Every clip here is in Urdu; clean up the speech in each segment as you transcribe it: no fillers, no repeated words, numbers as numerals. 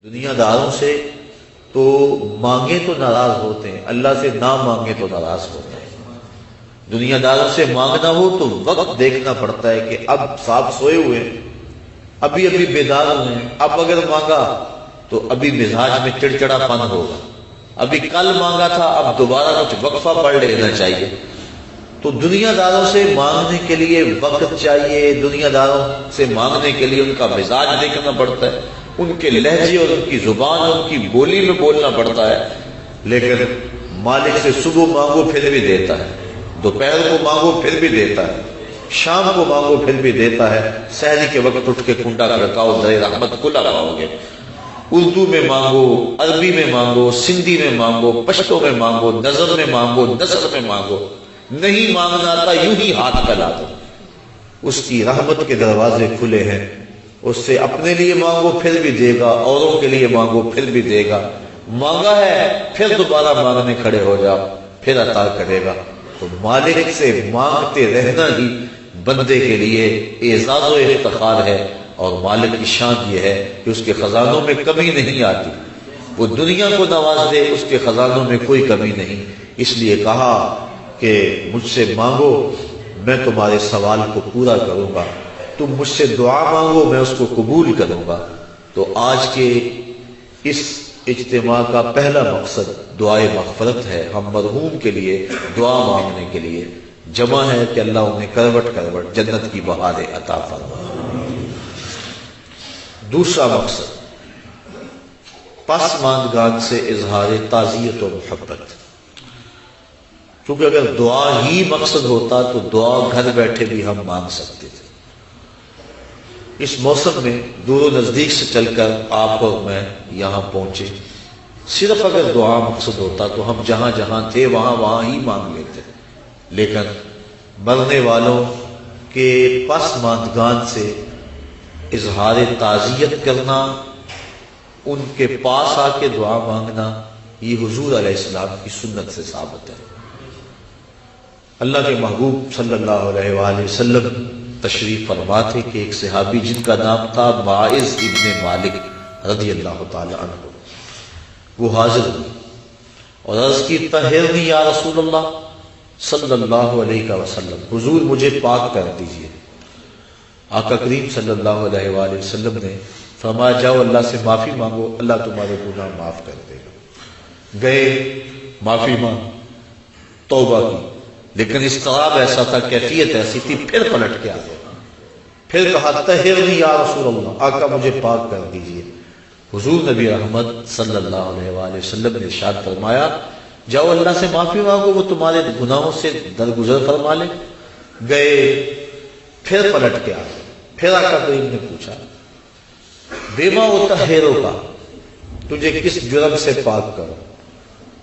دنیا داروں سے تو مانگے تو ناراض ہوتے ہیں، اللہ سے نہ مانگے تو ناراض ہوتے ہیں۔ دنیا داروں سے مانگنا ہو تو وقت دیکھنا پڑتا ہے کہ اب صاحب سوئے ہوئے ہیں، ابھی بیدار ہوئے ہیں، اب اگر مانگا تو ابھی مزاج میں چڑچڑا پن ہوگا، ابھی کل مانگا تھا اب دوبارہ کچھ وقفہ پڑھ لینا چاہیے۔ تو دنیا داروں سے مانگنے کے لیے وقت چاہیے، دنیا داروں سے مانگنے کے لیے ان کا مزاج دیکھنا پڑتا ہے، ان کے لہجے اور ان کی زبان اور ان کی بولی میں بولنا پڑتا ہے۔ لیکن مالک سے صبح مانگو پھر بھی دیتا ہے، دوپہر کو مانگو پھر بھی دیتا ہے، شام کو مانگو پھر بھی دیتا ہے۔ سحری کے وقت اٹھ کے کنڈا کھڑکاؤ در رحمت کھلا پاؤ گے۔ اردو میں مانگو، عربی میں مانگو، سندھی میں مانگو، پشتو میں مانگو، نظر میں مانگو، نثر میں مانگو، نہیں مانگنا آتا یوں ہی ہاتھ پھیلا دو۔ اس کی رحمت کے دروازے کھلے ہیں، اس سے اپنے لیے مانگو پھر بھی دے گا، اوروں کے لیے مانگو پھر بھی دے گا۔ مانگا ہے پھر دوبارہ مانگنے کھڑے ہو جاؤ، پھر عطا کرے گا۔ تو مالک سے مانگتے رہنا ہی بندے کے لیے اعزاز و افتخار ہے، اور مالک کی شان یہ ہے کہ اس کے خزانوں میں کمی نہیں آتی۔ وہ دنیا کو نواز دے، اس کے خزانوں میں کوئی کمی نہیں۔ اس لیے کہا کہ مجھ سے مانگو میں تمہارے سوال کو پورا کروں گا، تم مجھ سے دعا مانگو میں اس کو قبول کروں گا۔ تو آج کے اس اجتماع کا پہلا مقصد دعائے مغفرت ہے۔ ہم مرحوم کے لیے دعا مانگنے کے لیے جمع ہے کہ اللہ انہیں کروٹ کروٹ جنت کی بہاریں عطا فرمائے۔ دوسرا مقصد پسماندگان سے اظہار تعزیت و محبت۔ کیونکہ اگر دعا ہی مقصد ہوتا تو دعا گھر بیٹھے بھی ہم مانگ سکتے تھے۔ اس موسم میں دور و نزدیک سے چل کر آپ اور میں یہاں پہنچے، صرف اگر دعا مقصد ہوتا تو ہم جہاں جہاں تھے وہاں ہی مانگ لیتے، لیکن مرنے والوں کے پسماندگان سے اظہار تعزیت کرنا، ان کے پاس آ کے دعا مانگنا، یہ حضور علیہ السلام کی سنت سے ثابت ہے۔ اللہ کے محبوب صلی اللہ علیہ وآلہ وسلم تشریف فرما تھے کہ ایک صحابی جن کا نام تھا معاذ ابن مالک رضی اللہ تعالی عنہ، وہ حاضر ہوئے اور عرض کی طہرنی یا رسول اللہ صلی اللہ علیہ وسلم، حضور مجھے پاک کر دیجئے۔ آقا کریم صلی اللہ علیہ وآلہ وسلم نے فرمایا جاؤ اللہ سے معافی مانگو، اللہ تمہارے گناہ معاف کر دے گا۔ گئے معافی مانگ، توبہ کی، لیکن اضطراب ایسا تھا، کیفیت ایسی تھی، پھر پلٹ کے آ گئے، پھر کہا طہرنی یا رسول اللہ، آقا مجھے پاک کر دیجئے۔ حضور نبی رحمت صلی اللہ علیہ وآلہ وسلم نے ارشاد فرمایا جاؤ اللہ سے معافی مانگو، وہ تمہارے گناہوں سے درگزر فرما لے۔ گئے پھر پلٹ کے آ گئے، پھر آقا کریم نے پوچھا بیما اطہرو کا، تجھے کس جرم سے پاک کرو؟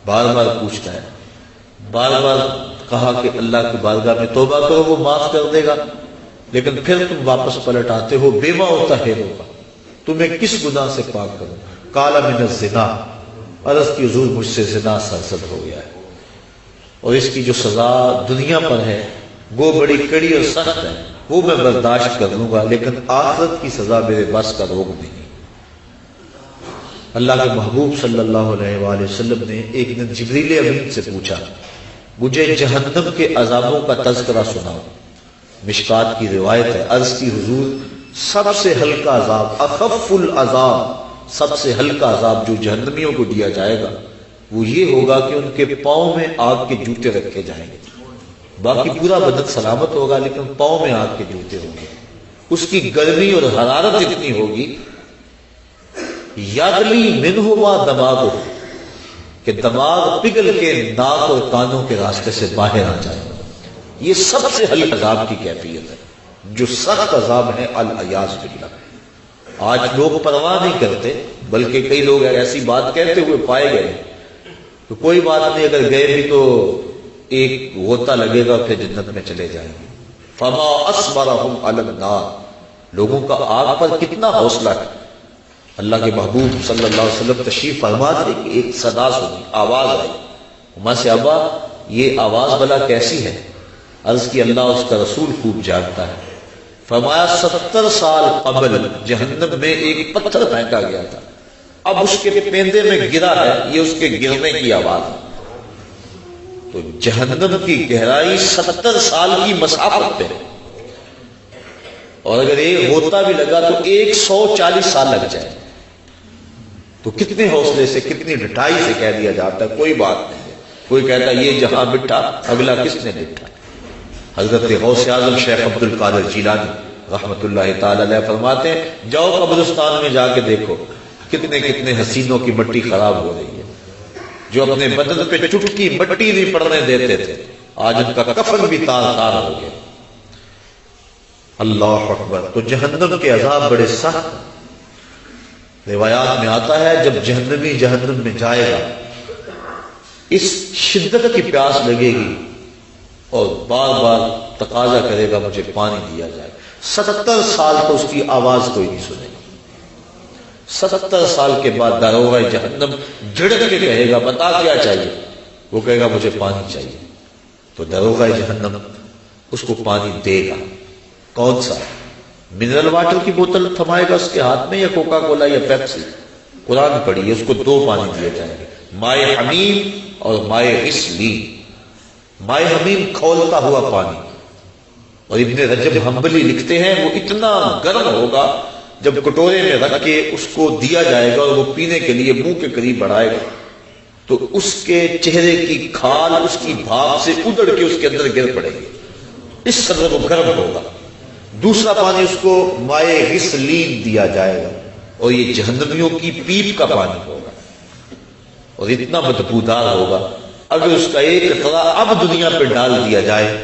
بار بار پوچھتا ہے، بار بار کہا کہ اللہ کی بارگاہ میں توبہ کرو وہ معاف کر دے گا، لیکن پھر تم واپس پلٹ آتے ہو بیما اطہرو کا، تمہیں کس گناہ سے پاک کرو؟ قال من الزنا، عرض کی حضور مجھ سے زنا سرزد ہو گیا ہے، اور اس کی جو سزا دنیا پر ہے وہ بڑی کڑی اور سخت ہے، وہ میں برداشت کر لوں گا، لیکن آخرت کی سزا میرے بس کا روگ نہیں۔ اللہ کے محبوب صلی اللہ علیہ وآلہ وسلم نے ایک دن جبریل امین سے پوچھا مجھے جہنم کے عذابوں کا تذکرہ سناؤ۔ مشکات کی روایت ہے، عرض کی حضور سب سے ہلکا عذاب، اخف العذاب، سب سے ہلکا عذاب جو جہنمیوں کو دیا جائے گا وہ یہ ہوگا کہ ان کے پاؤں میں آگ کے جوتے رکھے جائیں گے، باقی پورا بدن سلامت ہوگا لیکن پاؤں میں آگ کے جوتے ہوں گے۔ اس کی گرمی اور حرارت اتنی ہوگی یغلی منہ ما دماغ، کہ دماغ پگھل کے ناک اور کانوں کے راستے سے باہر آ جائے۔ یہ سب سے ہلکے عذاب کی کیفیت ہے۔ جو سخت عذاب ہے العیاذ باللہ، آج لوگ پرواہ نہیں کرتے، بلکہ کئی لوگ ایسی بات کہتے ہوئے پائے گئے تو کوئی بات نہیں، اگر گئے بھی تو ایک غوطہ لگے گا پھر جنت میں چلے جائیں گے۔ فما اصبرهم علی النار، لوگوں کا آگ پر کتنا حوصلہ ہے۔ اللہ کے محبوب صلی اللہ علیہ وسلم تشریف فرما تھے کہ ایک صدا سنی، آواز آئی، وہاں سے ابا یہ آواز بلا کیسی ہے؟ عرض کی اللہ اس کا رسول خوب جانتا ہے۔ فرمایا 70 سال قبل جہنم میں ایک پتھر پھینکا گیا تھا، اب اس کے پیندے میں گرا ہے، یہ اس کے گرنے کی آواز ہے۔ تو جہنم کی گہرائی 70 سال کی مسافت پہ ہے، اور اگر ایک ہوتا بھی لگا تو 140 سال لگ جائے، تو کتنے حوصلے سے، کتنی ڈٹائی سے کہہ دیا جاتا ہے کوئی بات نہیں ہے۔ کوئی کہتا ہے یہ جہاں بٹھا اگلا کس نے بٹھا۔ حضرت غوث اعظم شیخ عبد القادر جیلانی رحمت اللہ تعالی علیہ فرماتے ہیں جاؤ قبرستان میں جا کے دیکھو کتنے کتنے حسینوں کی مٹی خراب ہو رہی ہے، جو اپنے بدن پہ چٹکی مٹی نہیں پڑنے دیتے تھے، آج ان کا کفن بھی تار تار ہو گیا۔ اللہ اکبر۔ تو جہنم کے عذاب بڑے سخت ہیں۔ روایات میں آتا ہے جب جہنمی جہنم میں جائے گا اس شدت کی پیاس لگے گی اور بار بار تقاضا کرے گا مجھے پانی دیا جائے، 70 سال تو اس کی آواز کوئی نہیں سنے گا۔ 70 سال کے بعد داروغہ جہنم جھڑک کے کہے گا بتا کیا چاہیے، وہ کہے گا مجھے پانی چاہیے، تو داروغہ جہنم اس کو پانی دے گا۔ کون سا؟ منرل واٹر کی بوتل تھمائے گا اس کے ہاتھ میں، یا کوکا کولا یا پیپسی؟ قرآن پڑھی ہے، اس کو 2 پانی دیے جائیں گے، مائے حمیم اور مائے غسلین۔ مائے حمیم کھولتا ہوا پانی، اور ابن رجب حنبلی لکھتے ہیں وہ اتنا گرم ہوگا جب کٹورے میں رکھ کے اس کو دیا جائے گا اور وہ پینے کے لیے منہ کے قریب بڑھائے گا تو اس کے چہرے کی کھال اس کی بھاپ سے ادڑ کے اس کے اندر گر پڑے گی، اس قدر وہ گرم ہوگا۔ دوسرا پانی اس کو مائے غسلین دیا جائے گا، اور یہ جہنمیوں کی پیپ کا پانی ہوگا، اور اتنا بدبودار ہوگا اگر اس کا ایک قطرہ اب دنیا پہ ڈال دیا جائے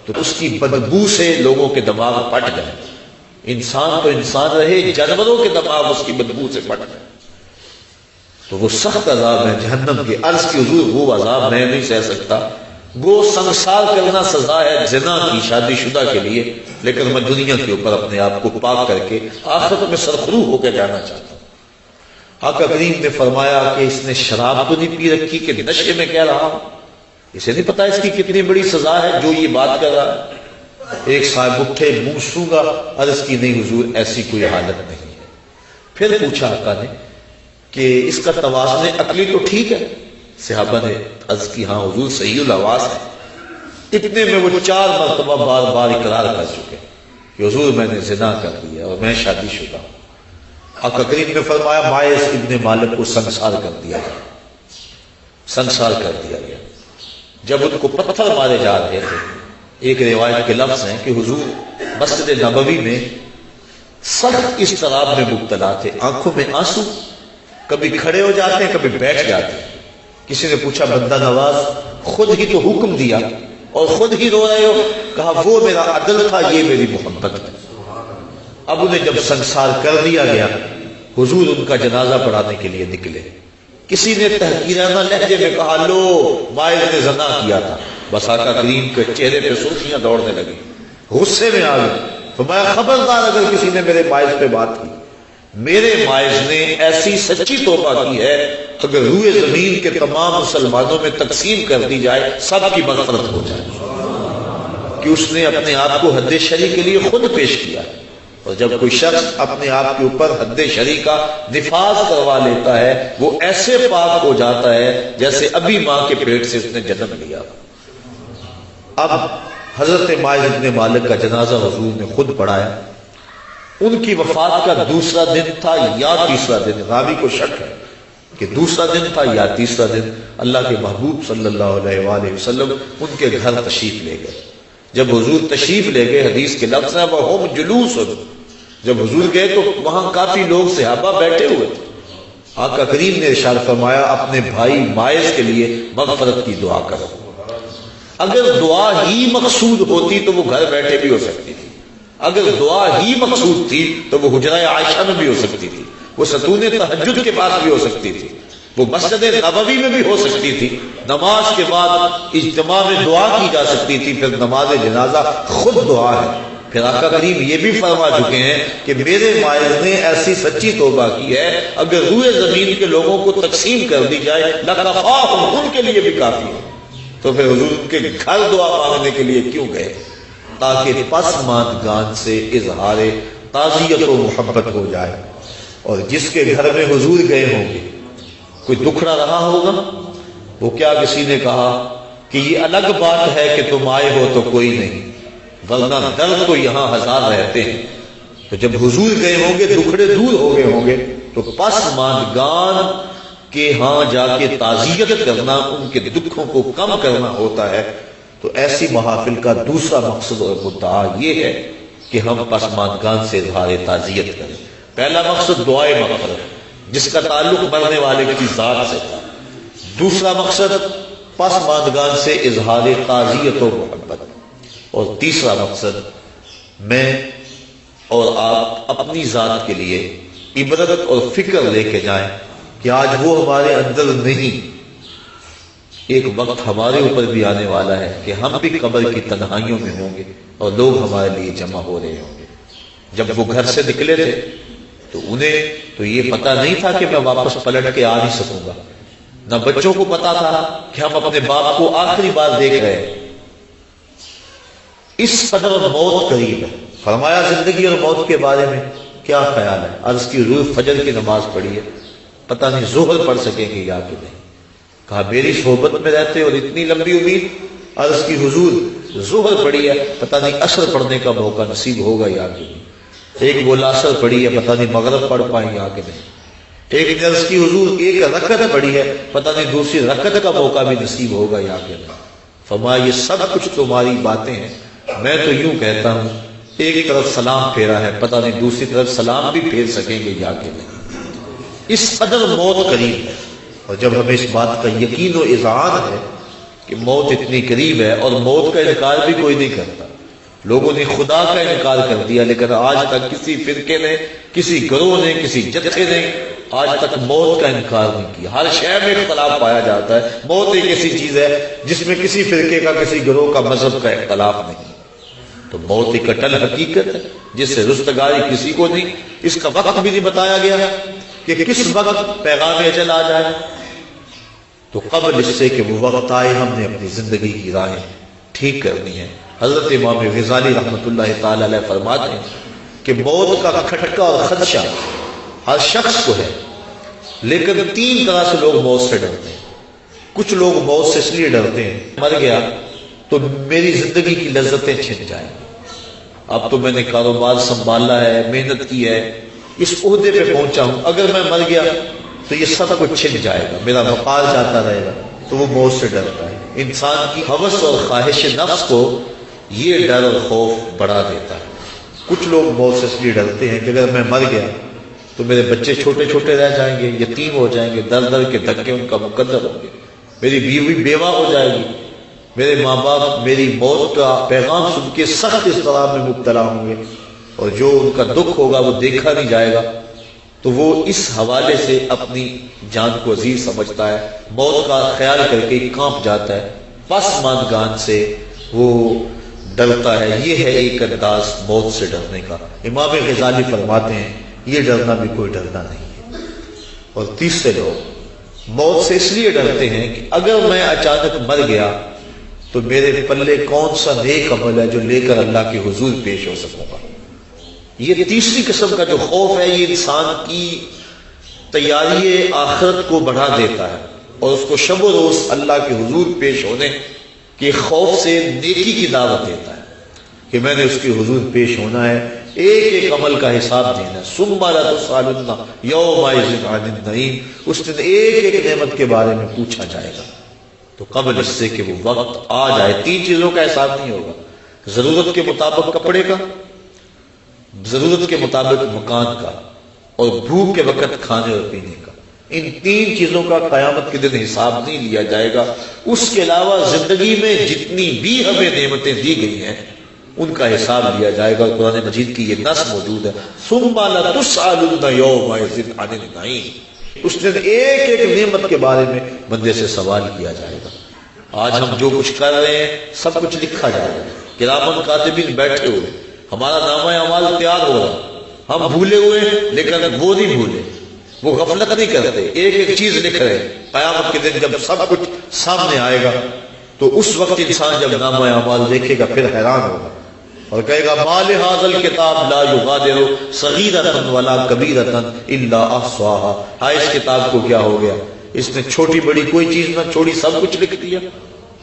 تو اس کی بدبو سے لوگوں کے دماغ پھٹ جائے۔ انسان تو انسان رہے، جانوروں کے دماغ اس کی بدبو سے پھٹ جائے۔ تو وہ سخت عذاب ہے جہنم کے۔ عرض کی حضور وہ عذاب میں نہیں سہ سکتا، گو سنسار کرنا سزا ہے زنا کی شادی شدہ کے لیے، لیکن میں دنیا کے اوپر اپنے آپ کو پاک کر کے آخرت میں سرخرو ہو کے جانا چاہتا ہوں۔ آقا کریم نے فرمایا کہ اس نے شراب تو نہیں پی رکھی کہ نشے میں کہہ رہا ہوں، اسے نہیں پتا اس کی کتنی بڑی سزا ہے جو یہ بات کر رہا ہے۔ ایک صاحب اٹھے، منہ سونگا، عرض کی نہیں حضور ایسی کوئی حالت نہیں ہے۔ پھر پوچھا آقا نے کہ اس کا توازن عقلی تو ٹھیک ہے؟ صحابہ نے عرض کی ہاں حضور صحیح الحواس ہے۔ اتنے میں وہ 4 مرتبہ بار بار اقرار کر چکے کہ حضور میں نے زنا کر لیا اور میں شادی شدہ ہوں۔ آقا کریم نے فرمایا مائز ابن مالک کو سنسار کر دیا گیا، سنسار کر دیا گیا۔ جب ان کو پتھر مارے جا رہے تھے، ایک روایت کے لفظ ہیں کہ حضور مسجد نبوی میں سخت اضطراب میں مبتلا تھے، آنکھوں میں آنسو، کبھی کھڑے ہو جاتے ہیں کبھی بیٹھ جاتے ہیں۔ کسی نے پوچھا بندہ نواز خود ہی تو حکم دیا اور خود ہی رو رہے ہو؟ کہا وہ میرا عدل تھا، یہ میری محبت ہے۔ اب انہیں جب سنسار کر دیا گیا، حضور ان کا جنازہ پڑھانے کے لیے نکلے۔ کسی نے تحقیرانہ لہجے میں کہا لو مائز نے زنا کیا تھا، بس آقا کریم کے چہرے پہ سرخیاں دوڑنے لگی، غصے میں آ گئے۔ فرمایا خبردار اگر کسی نے میرے مائز پہ بات کی، میرے مائز نے ایسی سچی توبہ کی ہے اگر روئے زمین کے تمام مسلمانوں میں تقسیم کر دی جائے سب کی مغفرت ہو جائے، کہ اس نے اپنے آپ کو حد شرع کے لیے خود پیش کیا۔ اور جب کوئی شخص اپنے آپ کے اوپر حد شرع کا نفاذ کروا لیتا ہے وہ ایسے پاک ہو جاتا ہے جیسے ابھی ماں کے پیٹ سے اس نے جنم لیا۔ اب حضرت مائز ابن مالک کا جنازہ حضور نے خود پڑھایا۔ ان کی وفات کا دوسرا دن تھا یا تیسرا دن، راوی کو شک ہے کہ دوسرا دن تھا یا تیسرا دن۔ اللہ کے محبوب صلی اللہ علیہ وآلہ وسلم ان کے گھر تشریف لے گئے۔ جب حضور تشریف لے گئے، حدیث کے لفظ ہیں وَهُمْ جُلُوسٌ، جب حضور گئے تو وہاں کافی لوگ صحابہ بیٹھے ہوئے تھے۔ آقا کریم نے ارشاد فرمایا اپنے بھائی مائز کے لیے مغفرت کی دعا کرو۔ اگر دعا ہی مقصود ہوتی تو وہ گھر بیٹھے بھی ہو سکتی تھی، اگر دعا ہی مقصود تھی تو وہ حجرہ عائشہ میں بھی ہو سکتی تھی، وہ ستون تہجد کے پاس بھی ہو سکتی تھی، وہ مسجد نبوی میں بھی ہو سکتی تھی۔ نماز کے بعد اجتماع میں دعا کی جا سکتی تھی، پھر نماز جنازہ خود دعا ہے۔ پھر آقا کریم یہ بھی فرما چکے ہیں کہ میرے مائز نے ایسی سچی توبہ کی ہے اگر روئے زمین کے لوگوں کو تقسیم کر دی جائے لَكَفَاهُمْ، ان کے لیے بھی کافی ہے۔ تو پھر حضور ان کے گھر دعا مانگنے کے لیے کیوں گئے؟ تاکہ پسماندگان سے اظہار تعزیت و محبت ہو جائے اور جس کے گھر میں حضور گئے ہوں گے کوئی دکھڑا رہا ہوگا، وہ کیا کسی نے کہا کہ یہ الگ بات ہے کہ تم آئے ہو تو کوئی نہیں، ورنہ درد تو یہاں ہزار رہتے ہیں۔ تو جب حضور گئے ہوں گے دکھڑے دور ہو گئے ہوں گے تو پسماندگان کے ہاں جا کے تعزیت کرنا، ان کے دکھوں کو کم کرنا ہوتا ہے۔ تو ایسی محافل کا دوسرا مقصد اور مدعا یہ ہے کہ ہم پسماندگان سے اظہار تعزیت کریں۔ پہلا مقصد دعائے مغفرت جس کا تعلق مرنے والے کی ذات سے تھا، دوسرا مقصد پسماندگان سے اظہار تعزیت و محبت، اور تیسرا مقصد میں اور آپ اپنی ذات کے لیے عبرت اور فکر لے کے جائیں کہ آج وہ ہمارے اندر نہیں، ایک وقت ہمارے اوپر بھی آنے والا ہے کہ ہم بھی قبر کی تنہائیوں میں ہوں گے اور لوگ ہمارے لیے جمع ہو رہے ہوں گے۔ جب وہ گھر سے نکلے تھے تو انہیں تو یہ پتا نہیں تھا کہ میں واپس پلٹ کے آ نہیں سکوں گا، نہ بچوں کو پتا تھا کہ ہم اپنے باپ کو آخری بار دیکھ رہے ہیں۔ اس قدر موت قریب ہے۔ فرمایا زندگی اور موت کے بارے میں کیا خیال ہے؟ عرض کی روح فجر کی نماز پڑھی ہے، پتہ نہیں ظہر پڑھ سکیں گے یا کہ نہیں۔ کہا میری صحبت میں رہتے اور اتنی لمبی امید؟ عرض کی حضور ظہر پڑھی ہے، پتہ نہیں عصر پڑھنے کا موقع نصیب ہوگا یا کہ نہیں۔ ایک بولا عصر پڑھی ہے، پتہ نہیں مغرب پڑھ پائیں یا کہ نہیں۔ ایک نے عرض کی حضور ایک رکعت پڑھی ہے، پتہ نہیں دوسری رکعت کا موقع بھی نصیب ہوگا یا کہ نہیں۔ فرمایا یہ سب کچھ تمہاری باتیں ہیں، میں تو یوں کہتا ہوں ایک طرف سلام پھیرا ہے، پتہ نہیں دوسری طرف سلام بھی پھیر سکیں گے یا کہ نہیں۔ اس قدر موت قریب ہے، اور جب ہمیں اس بات کا یقین و اذعان ہے کہ موت اتنی قریب ہے، اور موت کا انکار بھی کوئی نہیں کرتا، لوگوں نے خدا کا انکار کر دیا، لیکن آج تک کسی فرقے نے، کسی گروہ نے، کسی جتھے نے آج تک موت کا انکار نہیں کیا۔ ہر شے میں اختلاف پایا جاتا ہے، موت ایک ایسی چیز ہے جس میں کسی فرقے کا، کسی گروہ کا، مذہب کا اختلاف نہیں۔ تو موت ایک اٹل حقیقت ہے جس سے رستگاری کسی کو نہیں۔ اس کا وقت بھی نہیں بتایا گیا کہ کس وقت پیغام اجل آ جائے، تو قبل اس سے کہ وہ وقت آئے ہم نے اپنی زندگی کی راہیں ٹھیک کرنی ہے۔ حضرت امام غزالی رحمۃ اللہ تعالی علیہ فرماتے ہیں کہ موت کا کھٹکا اور خدشہ ہر شخص کو ہے، لیکن تین طرح سے لوگ موت سے ڈرتے ہیں۔ کچھ لوگ موت سے اس لیے ڈرتے ہیں مر گیا تو میری زندگی کی لذتیں چھن جائیں، اب تو میں نے کاروبار سنبھالا ہے، محنت کی ہے، اس عہدے پہ پہنچا ہوں، اگر میں مر گیا تو یہ سب کچھ چھن جائے گا، میرا وقار جاتا رہے گا، تو وہ موت سے ڈرتا ہے۔ انسان کی ہوس اور خواہش نفس کو یہ ڈر اور خوف بڑھا دیتا ہے۔ کچھ لوگ موت سے اس لیے ڈرتے ہیں کہ اگر میں مر گیا تو میرے بچے چھوٹے چھوٹے رہ جائیں گے، یتیم ہو جائیں گے، در در کے دھکے ان کا مقدر ہوں گے، میری بیوی بیوہ ہو جائے گی، میرے ماں باپ میری موت کا پیغام سن کے سخت اضطراب میں مبتلا ہوں گے، اور جو ان کا دکھ ہوگا وہ دیکھا نہیں جائے گا۔ تو وہ اس حوالے سے اپنی جان کو عزیز سمجھتا ہے، موت کا خیال کر کے کانپ جاتا ہے، پسماندگان سے وہ ڈرتا ہے۔ یہ ہے ایک انداز موت سے ڈرنے کا۔ امام غزالی فرماتے ہیں یہ ڈرنا بھی کوئی ڈرنا نہیں ہے۔ اور تیسرے لوگ موت سے اس لیے ڈرتے ہیں کہ اگر میں اچانک مر گیا تو میرے پلے کون سا نیک عمل ہے جو لے کر اللہ کے حضور پیش ہو سکوں گا۔ یہ تیسری قسم کا جو خوف ہے یہ انسان کی تیاری آخرت کو بڑھا دیتا ہے، اور اس کو شب و روز اللہ کے حضور پیش ہونے کے خوف سے نیکی کی دعوت دیتا ہے کہ میں نے اس کے حضور پیش ہونا ہے، ایک ایک عمل کا حساب دینا ہے۔ ثم لتسألن یومئذ عن النعیم، اس دن ایک ایک نعمت کے بارے میں پوچھا جائے گا۔ تو قبل اس سے کہ وہ وقت آ جائے تین چیزوں کا حساب نہیں ہوگا، ضرورت کے مطابق کپڑے کا، ضرورت کے مطابق مکان کا، اور بھوک کے وقت کھانے اور پینے کا۔ ان تین چیزوں کا قیامت کے دن حساب نہیں لیا جائے گا۔ اس کے علاوہ زندگی میں جتنی بھی ہمیں نعمتیں دی گئی ہیں ان کا حساب لیا جائے گا۔ قرآن مجید کی یہ نص موجود ہے، ثم لتسألن یومئذ عن النعیم، اس دن ایک ایک نعمت کے بارے میں بندے سے سوال کیا جائے گا۔ آج ہم جو کچھ کر رہے ہیں سب کچھ لکھا جائے گا، کرامن کاتبین بیٹھے ہوئے، ہمارا نامہ اعمال تیار ہو رہا، ہم بھولے ہوئے لیکن وہ نہیں بھولے، وہ غفلت نہیں کرتے، ایک ایک چیز لکھ رہے۔ قیامت کے دن جب سب کچھ سامنے آئے گا تو اس وقت انسان جب نامہ اعمال دیکھے گا پھر حیران ہوگا اور کہے گا ما لہذا الکتاب لا یغادر صغیرۃ ولا کبیرۃ الا احصاها، ہاں اس کتاب کو کیا ہو گیا، اس نے چھوٹی بڑی کوئی چیز نہ چھوڑی، سب کچھ لکھ دیا۔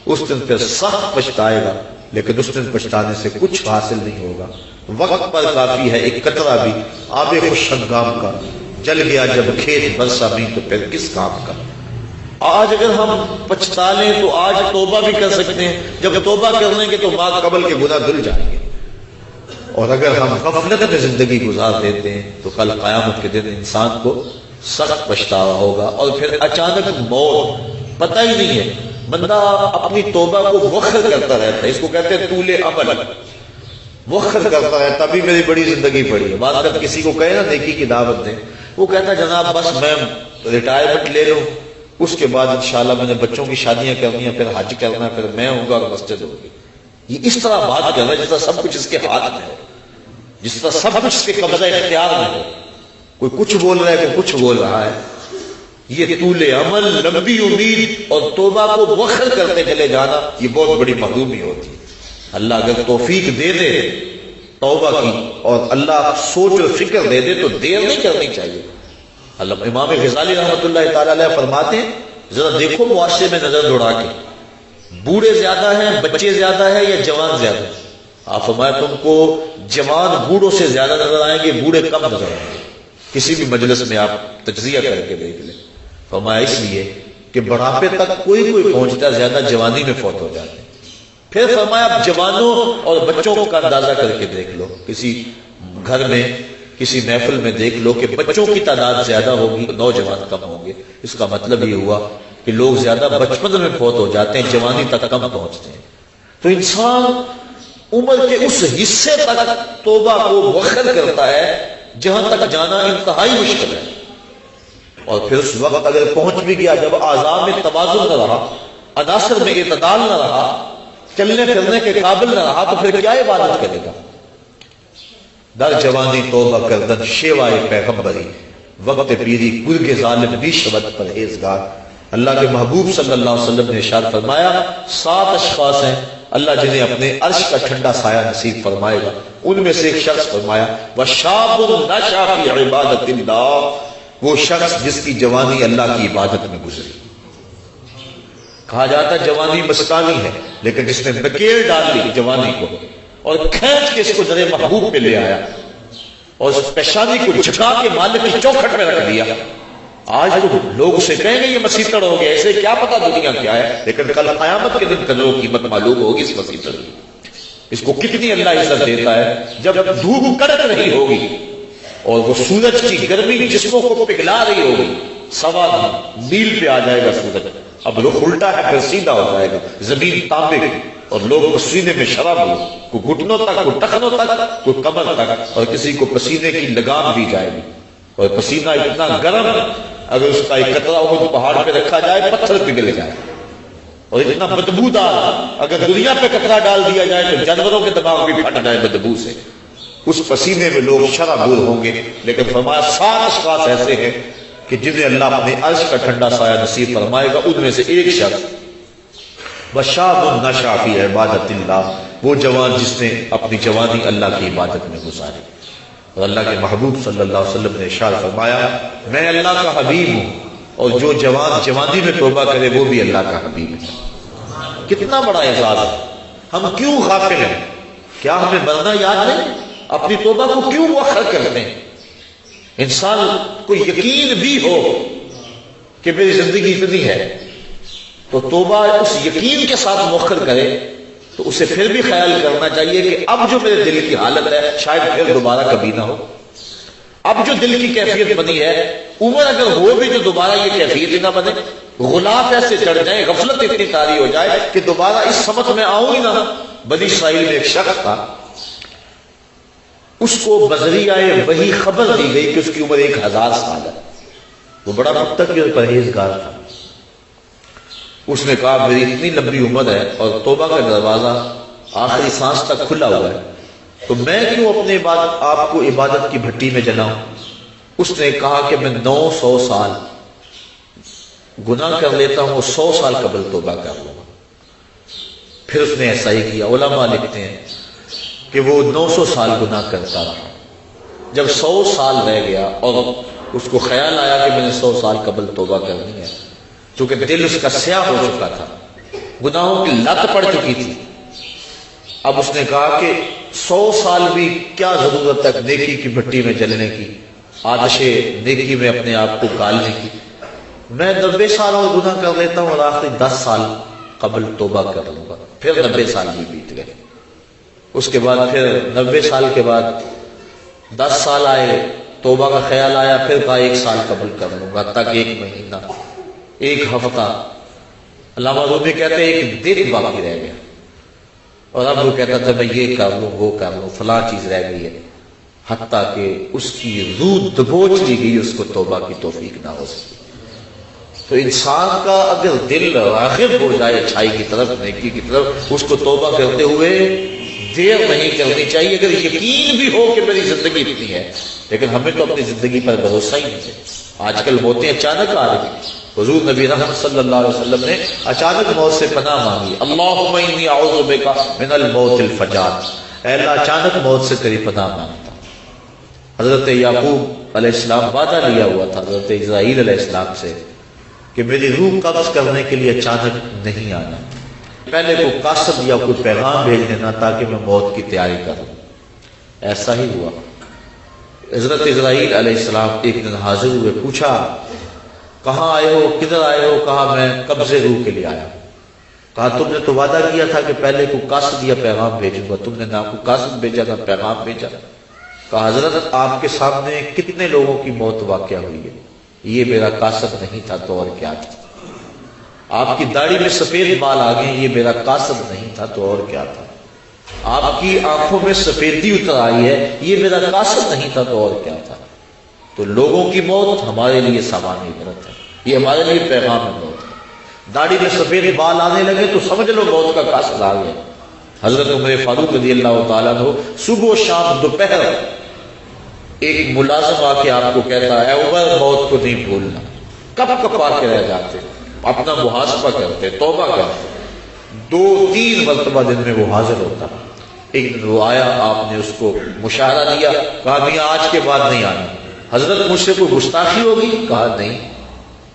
اس دن پھر سخت پچھتائے گا، لیکن اس دن پچھتانے سے کچھ حاصل نہیں ہوگا۔ وقت پر کافی ہے ایک قطرہ بھی آب خوش ہنگام کا، جل گیا جب کھیت برسا نہیں تو پھر کس کام کا۔ آج اگر ہم پچھتا لیں تو آج توبہ بھی کر سکتے ہیں، جب توبہ کر لیں گے تو ما قبل کے گناہ دھل جائیں گے۔ اور اگر ہم غفلت میں زندگی گزار دیتے ہیں تو کل قیامت کے دن انسان کو سخت پچھتاوا ہوگا، اور پھر اچانک موت، پتہ ہی نہیں ہے۔ بندہ اپنی توبہ کو مؤخر کرتا رہتا ہے، اس کو کہتے ہیں طول عمل، مؤخر کرتا رہتا، ابھی میری بڑی زندگی پڑی ہے۔ بعد میں کسی کو کہے نا نیکی کی دعوت دیں، وہ کہتا ہے جناب بس میں ریٹائرمنٹ لے لوں، اس کے بعد انشاءاللہ میں نے بچوں کی شادیاں کرنی ہیں، پھر حج کرنا ہے، پھر میں ہوں گا اور مسجد ہوگی۔ یہ اس طرح بات کر رہا ہے جس طرح سب کچھ اس کے ہاتھ میں ہو، جس طرح سب کچھ اس کے قبضہ اختیار میں ہو۔ کوئی کچھ بول رہا ہے، کوئی کچھ بول رہا ہے۔ یہ طول عمل، لمبی امید اور توبہ کو مؤخر کرتے چلے جانا، یہ بہت بڑی محرومی ہوتی ہے۔ اللہ اگر توفیق دے دے توبہ کی اور اللہ سوچ اور فکر دے دے تو دیر نہیں کرنی چاہیے۔ اللہ امام غزالی رحمۃ اللہ تعالی علیہ فرماتے ہیں ذرا دیکھو معاشرے میں نظر دوڑا کے، بوڑھے زیادہ ہیں، بچے زیادہ ہیں یا جوان زیادہ ہیں؟ آپ فرمایا تم کو جوان بوڑھوں سے زیادہ نظر آئیں گے، بوڑھے کم نظر آئیں گے۔ کسی بھی مجلس میں آپ تجزیہ کر کے دیکھ لیں۔ فرمایا اس لیے کہ بڑھاپے تک کوئی پہنچتا، زیادہ جوانی میں فوت ہو جاتے ہیں۔ پھر فرمایا اب جوانوں اور بچوں کا اندازہ کر کے دیکھ لو، کسی گھر میں کسی محفل میں دیکھ لو کہ بچوں کی تعداد زیادہ ہوگی، نوجوان کم ہوں گے۔ اس کا مطلب یہ ہوا کہ لوگ زیادہ بچپن میں فوت ہو جاتے ہیں، جوانی تک کم پہنچتے ہیں۔ تو انسان عمر کے اس حصے تک توبہ کو مؤخر کرتا ہے جہاں تک جانا انتہائی مشکل ہے، اور پھر اس وقت اگر پہنچ بھی گیا جب اعضاء میں توازن نہ رہا، عناصر میں اعتدال نہ رہا، چلنے پھرنے کے قابل نہ رہا، تو پھر کیا عبادت کرے گا؟ در جوانی توبہ کردن شیوائے پیغمبری، وقت پیری گرگ ظالم بھی شبد پرہیزگار۔ اللہ کے محبوب صلی اللہ علیہ وسلم نے ارشاد فرمایا 7 اشخاص ہیں اللہ جنہیں اپنے عرش کا ٹھنڈا سایہ نصیب فرمائے گا۔ ان میں سے ایک شخص فرمایا وَشَابٌ نَشَأَ فِي عِبَادَةِ اللَّهِ، وہ شخص جس کی جوانی اللہ کی عبادت میں گزری۔ کہا جاتا ہے جوانی مستانی ہے، لیکن جس نے نکیل ڈال لی جوانی کو اور کھینچ کے اس کو در محبوب پہ لے آیا اور اس پیشانی کو جھکا کے مالک کی چوکھٹ میں رکھ دیا۔ آج تو لوگ اسے کہیں گے یہ مسیطڑ ہو گیا، اسے کیا پتا دنیا کیا ہے، لیکن کل قیامت کے دن قدر و قیمت معلوم ہوگی اس مسیطڑ کی۔ اس کو کتنی اللہ عزت دیتا ہے جب دھوپ کڑک رہی ہوگی اور وہ سورج کی گرمی جسموں کو پگھلا رہی ہوگی، 1.25 میل پہ آ جائے گا سورج، اب رخ الٹا ہے پھر سیدھا ہو جائے گا، زمین تانبے کی، اور لوگ پسینے میں شراب ہو، کوئی گھٹنوں تک، کوئی ٹخنوں تک، کوئی کمر تک، اور کسی کو پسینے کی لگام دی جائے گی، اور پسینہ اتنا گرم اگر اس کا ایک قطرہ ہو پہاڑ پہ رکھا جائے پتھر پگھل جائے، اور اتنا بدبودار اگر دنیا پہ قطرہ ڈال دیا جائے تو جانوروں کے دماغ بھی پھٹ جائے بدبو سے۔ اس پسینے میں لوگ شرابور ہوں گے، لیکن فرمایا 7 اشخاص ایسے ہیں کہ جنہیں اللہ اپنے عرش کا ٹھنڈا سایہ نصیب فرمائے گا۔ ان میں سے ایک شخص وَشَابٌ نَشَأَ فِي عِبَادَةِ اللَّهِ، وہ جوان جس نے اپنی جوانی اللہ کی عبادت میں گزاری۔ اور اللہ کے محبوب صلی اللہ علیہ وسلم نے ارشاد فرمایا میں اللہ کا حبیب ہوں، اور جو جوان جوانی میں توبہ کرے وہ بھی اللہ کا حبیب ہے۔ کتنا بڑا اعزاز ہے! ہم کیوں غافل ہیں؟ کیا ہمیں مرنا یاد نہیں؟ اپنی توبہ کو کیوں مؤخر کرتے ہیں؟ انسان کو یقین بھی ہو کہ میری زندگی اتنی ہے تو توبہ اس یقین کے ساتھ مؤخر کرے، تو اسے پھر بھی خیال کرنا چاہیے کہ اب جو میرے دل کی حالت ہے شاید پھر دوبارہ کبھی نہ ہو۔ اب جو دل کی کیفیت بنی ہے، عمر اگر ہو بھی تو دوبارہ یہ کیفیت ہی نہ بنے، غلاف ایسے چڑھ جائیں، غفلت اتنی طاری ہو جائے کہ دوبارہ اس سمت میں آؤں ہی نہ۔ بنی اسرائیل میں ایک شخص تھا، اس کو بذریعہ وحی خبر دی گئی کہ اس کی عمر 1000 سال ہے۔ وہ بڑا متقی اور پرہیزگار تھا۔ اس نے کہا میری اتنی لمبی عمر ہے اور توبہ کا دروازہ آخری سانس تک کھلا ہوا ہے، تو میں کیوں اپنے آپ کو عبادت کی بھٹی میں جلاؤں؟ اس نے کہا کہ میں 900 سال گناہ کر لیتا ہوں اور 100 سال قبل توبہ کر لوں گا۔ پھر اس نے ایسا ہی کیا۔ علماء لکھتے ہیں کہ کہ وہ 900 سال گناہ کرتا رہا. جب 100 سال رہ گیا اور اس کو خیال آیا کہ میں نے 100 سال قبل توبہ کرنی ہے، چونکہ دل اس کا سیاہ ہو چکا تھا، گناہوں کی لت پڑ چکی تھی. اب اس نے کہا کہ 100 سال بھی کیا ضرورت ہے نیکی کی مٹی میں جلنے کی، آتش نیکی میں اپنے آپ کو گالنے کی. میں 90 سال اور گناہ کر لیتا ہوں اور آخری 10 سال قبل توبہ کر لوں گا. پھر 90 سال بھی بیت گئے. اس کے بعد پھر 90 سال کے بعد 10 سال آئے، توبہ کا خیال آیا، پھر کہا 1 سال قبل کر لوں گا، تک 1 مہینہ، 1 ہفتہ. علامہ رومی کہتے ہیں 1 دن باقی رہ گیا، اور اب وہ کہتا تھا میں یہ کر لوں، وہ کر لوں، فلاں چیز رہ گئی ہے، حتیٰ کہ اس کی روح دبوچ لی گئی، اس کو توبہ کی توفیق نہ ہو سکی. تو انسان کا اگر دل راغب ہو جائے اچھائی کی طرف، نیکی کی طرف، اس کو توبہ کرتے ہوئے دیر نہیں کرنی چاہیے. اگر یقین بھی ہو کہ میری زندگی اتنی ہے، لیکن ہمیں تو اپنی زندگی پر بھروسہ ہی نہیں ہے. آج کل موتیں اچانک آ رہی ہیں. حضور نبی رحمت صلی اللہ علیہ وسلم نے اچانک موت سے پناہ مانگی. اللہم انی اعوذ بک من الموت الفجاۃ. اے اللہ اچانک موت سے تیری پناہ مانگتا. حضرت یعقوب علیہ السلام وعدہ لیا ہوا تھا حضرت اسرائیل علیہ السلام سے کہ میری روح قبض کرنے کے لیے اچانک نہیں آنا، پہلے کو قاصد یا کوئی پیغام بھیج دینا تاکہ میں موت کی تیاری کروں. ایسا ہی ہوا. حضرت اسرائیل علیہ السلام ایک دن حاضر ہوئے، پوچھا کہاں آئے ہو، کدھر آئے ہو؟ کہا میں قبض روح کے لیے آیا. کہا تم نے تو وعدہ کیا تھا کہ پہلے کو قاصد یا پیغام بھیجوں گا، تم نے نہ کوئی قاصد بھیجا نہ پیغام بھیجا. کہا حضرت آپ کے سامنے کتنے لوگوں کی موت واقع ہوئی ہے، یہ میرا قاصد نہیں تھا تو اور کیا تھا. آپ کی داڑھی میں سفید بال آ گئے، یہ میرا قاصد نہیں تھا تو اور کیا تھا. آپ کی آنکھوں میں سفیدی اتر آئی ہے، یہ میرا قاصد نہیں تھا تو اور کیا تھا. تو لوگوں کی موت ہمارے لیے سامان عبرت ہے، یہ ہمارے لیے پیغام موت ہے. داڑھی میں سفید بال آنے لگے تو سمجھ لو موت کا قاصد آ گیا. حضرت عمر فاروق رضی اللہ تعالیٰ عنہ صبح و شام دوپہر ایک ملازم آ کے آپ کو کہتا ہے عمر موت کو نہیں بھولنا. کب کپا کے رہ جاتے، اپنا محاسبہ کرتے، توبہ کرتے. 2-3 مرتبہ دن میں وہ حاضر ہوتا. ایک دن وہ آیا، آپ نے اس کو مشاہرہ دیا، کہا میاں آج کے بعد نہیں آنا. حضرت مجھ سے کوئی گستاخی ہوگی؟ کہا نہیں.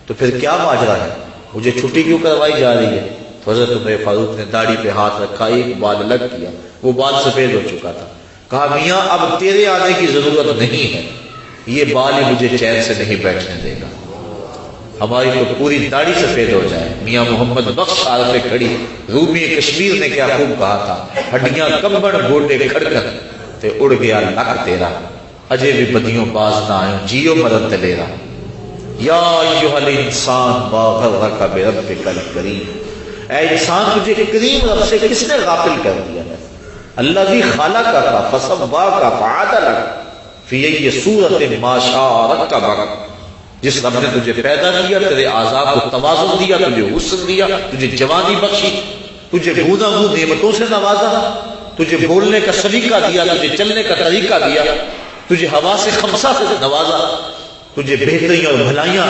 تو پھر کیا ماجرا ہے، مجھے چھٹی کیوں کروائی جا رہی ہے؟ تو حضرت عمر فاروق نے داڑھی پہ ہاتھ رکھا، ایک بال الگ کیا، وہ بال سفید ہو چکا تھا. کہا میاں اب تیرے آنے کی ضرورت نہیں ہے، یہ بال ہی مجھے چین سے نہیں بیٹھنے دے گا. ہماری تو پوری داڑھی سفید ہو جائے. میاں محمد بخش آر پہ کھڑی رومی کشمیر نے کیا خوب کہا تھا، ہڈیاں کمبڑ گوٹے کھڑکن تے اڑ گیا لک تیرا، اجے بھی بدیوں باز نہ آئیں جیو مرد دلیرا. یا ایھا الانسان ما غرک بربک الکریم. اے انسان تجھے کریم رب سے کس نے غافل کر دیا ہے؟ الذی خلقک فسواک فعدلک فی ای صورت ما شاء رکبک. جس رب نے تجھے پیدا کیا، تیرے اعضاء کو توازن دیا، تجھے حسن دیا، تجھے جوانی بخشی، تجھے گوناگون نعمتوں سے نوازا، تجھے بولنے کا سلیقہ دیا، تجھے چلنے کا طریقہ دیا، تجھے حواس خمسہ سے نوازا، تجھے بہتریاں اور بھلائیاں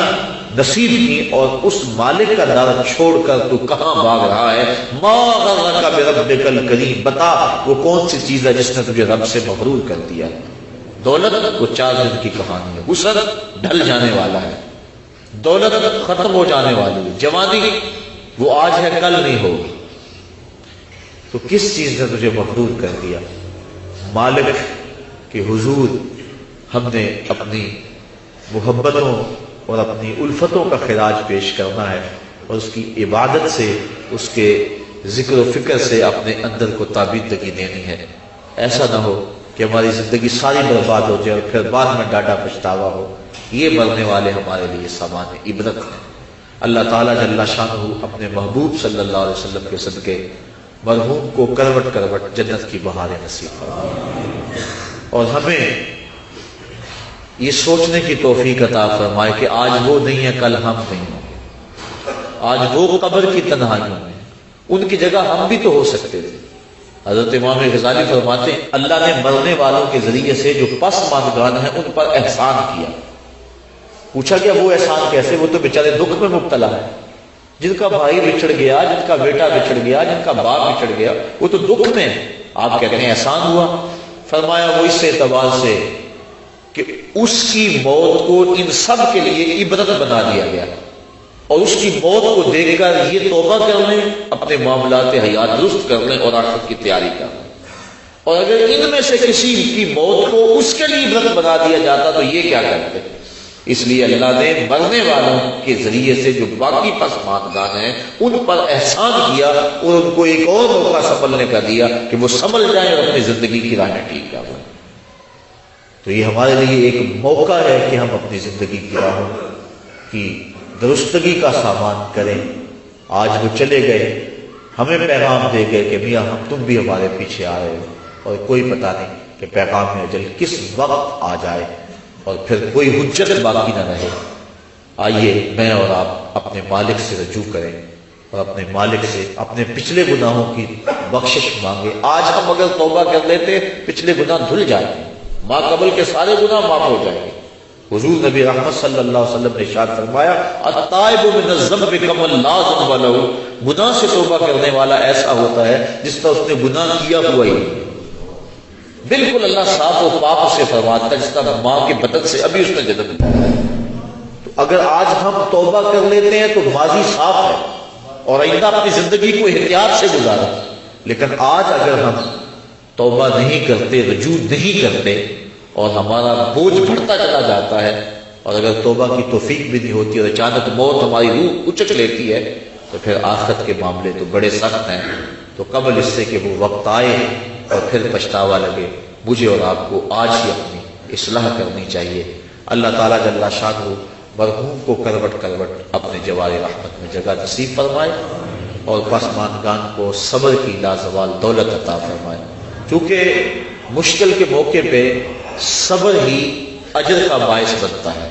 نصیب کی، اور اس مالک کا در چھوڑ کر تو کہاں بھاگ رہا ہے؟ ما غرک بربک الکریم. بتا وہ کون سی چیز ہے جس نے تجھے رب سے مغرور کر دیا. دولت وہ 4 دن کی کہانی ہے، حسن ڈھل جانے والا ہے، دولت ختم ہو جانے والی ہے، جوانی وہ آج ہے کل نہیں ہوگی. تو کس چیز نے تجھے مغرور کر دیا؟ مالک کے حضور ہم نے اپنی محبتوں اور اپنی الفتوں کا خراج پیش کرنا ہے، اور اس کی عبادت سے، اس کے ذکر و فکر سے اپنے اندر کو تابیدگی دینی ہے. ایسا نہ ہو کہ ہماری زندگی ساری برباد ہو جائے اور پھر بعد میں ڈاٹا پچھتاوا ہو. یہ مرنے والے ہمارے لیے سامان عبرت ہیں. اللہ تعالیٰ جل شانہ اپنے محبوب صلی اللہ علیہ وسلم کے صدقے مرحوم کو کروٹ کروٹ جنت کی بہاریں نصیب فرمائے، اور ہمیں یہ سوچنے کی توفیق عطا فرمائے کہ آج وہ نہیں ہے کل ہم نہیں ہوں گے. آج وہ قبر کی تنہائیوں میں، ان کی جگہ ہم بھی تو ہو سکتے تھے. حضرت امام غزالی فرماتے ہیں اللہ نے مرنے والوں کے ذریعے سے جو پسماندگان ہیں ان پر احسان کیا. پوچھا گیا وہ احسان کیسے؟ وہ تو بیچارے دکھ میں مبتلا ہے. جن کا بھائی بچھڑ گیا، جن کا بیٹا بچھڑ گیا، جن کا باپ بچھڑ گیا، وہ تو دکھ میں ہے. آپ کہتے ہیں احسان ہوا؟ فرمایا وہ اس اعتبار سے کہ اس کی موت کو ان سب کے لیے عبرت بنا دیا گیا، اور اس کی موت کو دیکھ کر یہ توبہ کر لیں، اپنے معاملات حیات درست کر لیں اور آخرت کی تیاری کر لیں۔ اور اگر ان میں سے کسی کی موت کو اس کے لیے عبرت بنا دیا جاتا تو یہ کیا کرتے؟ اس لیے اللہ نے مرنے والوں کے ذریعے سے جو باقی پسماندگان ہیں ان پر احسان کیا اور ان کو ایک اور موقع سنبھلنے کا دیا کہ وہ سنبھل جائیں اور اپنی زندگی کی راہیں ٹھیک کر لیں۔ تو یہ ہمارے لیے ایک موقع ہے کہ ہم اپنی زندگی کی راہوں کی درستگی کا سامان کریں۔ آج وہ چلے گئے، ہمیں پیغام دے گئے کہ میاں تم بھی ہمارے پیچھے آ رہے ہو، اور کوئی پتہ نہیں کہ پیغام اجل کس وقت آ جائے اور پھر کوئی حجت باقی نہ رہے۔ آئیے میں اور آپ اپنے مالک سے رجوع کریں اور اپنے مالک سے اپنے پچھلے گناہوں کی بخشش مانگے۔ آج ہم اگر توبہ کر لیتے پچھلے گناہ دھل جائیں گے، ماں قبل کے سارے گناہ معاف ہو جائیں گے۔ حضور نبی رحمت صلی اللہ علیہ وسلم نے ارشاد فرمایا التائب من الذنب کمن لا ذنب له، گناہ سے توبہ کرنے والا ایسا ہوتا ہے جس طرح اس نے گناہ کیا ہوا ہی، بالکل اللہ صاف و پاک سے فرماتا ہے جس طرح ماں کے بدن سے ابھی اس نے جنم لیا۔ تو اگر آج ہم توبہ کر لیتے ہیں تو ماضی صاف ہے اور آئندہ اپنی زندگی کو احتیاط سے گزاریں، لیکن آج اگر ہم توبہ نہیں کرتے، رجوع نہیں کرتے اور ہمارا بوجھ بڑھتا چلا جاتا ہے، اور اگر توبہ کی توفیق بھی نہیں ہوتی اور اچانک موت ہماری روح اچک لیتی ہے تو پھر آخرت کے معاملے تو بڑے سخت ہیں۔ تو قبل اس سے کہ وہ وقت آئے اور پھر پچھتاوا لگے، مجھے اور آپ کو آج ہی اپنی اصلاح کرنی چاہیے۔ اللہ تعالیٰ جل شانہ مرحوم کو کروٹ کروٹ اپنے جوار رحمت میں جگہ نصیب فرمائے اور پسماندگان کو صبر کی لازوال دولت عطا فرمائے، کیونکہ مشکل کے موقع پہ صبر ہی اجر کا باعث بنتا ہے۔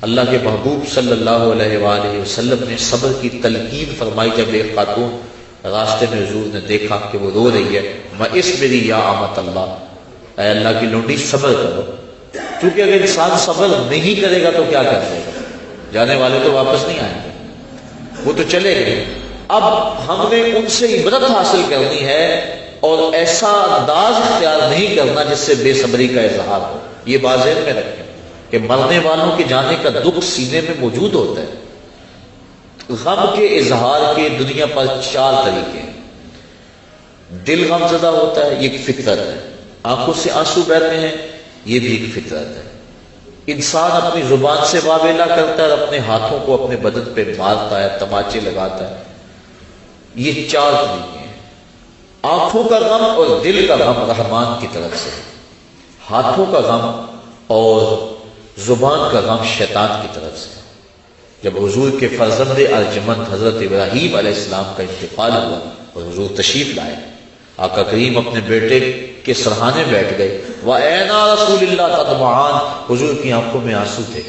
اللہ کے محبوب صلی اللہ علیہ وآلہ وسلم نے صبر کی تلقین فرمائی جب ایک خاتون راستے میں حضور نے دیکھا کہ وہ رو رہی ہے، اصبری یا امۃ اللہ، اے اللہ کی لونڈی صبر کرو، کیونکہ اگر انسان صبر نہیں کرے گا تو کیا کر لے گا؟ جانے والے تو واپس نہیں آئیں گے، وہ تو چلے گئے۔ اب ہم نے ان سے عبرت حاصل کرنی ہے اور ایسا انداز اختیار نہیں کرنا جس سے بے صبری کا اظہار ہو۔ یہ بات ذہن میں رکھیں کہ مرنے والوں کے جانے کا دکھ سینے میں موجود ہوتا ہے۔ غم کے اظہار کے دنیا پر 4 طریقے ہیں۔ دل غم زدہ ہوتا ہے، یہ ایک فطرت ہے۔ آنکھوں سے آنسو بہتے ہیں، یہ بھی ایک فطرت ہے۔ انسان اپنی زبان سے واویلا کرتا ہے اور اپنے ہاتھوں کو اپنے بدن پہ مارتا ہے، تماچے لگاتا ہے، یہ 4 طریقے ہیں۔ آنکھوں کا غم اور دل کا غم رحمان کی طرف سے، ہاتھوں کا غم اور زبان کا غم شیطان کی طرف سے۔ جب حضور کے فرزند ارجمند حضرت ابراہیم علیہ السلام کا انتقال ہوا اور حضور تشریف لائے، آقا کریم اپنے بیٹے کے سرہانے بیٹھ گئے، وَأَيْنَا رَسُولِ اللَّهِ تَدْمَعَانِ، حضور کی آنکھوں میں آنسو تھے۔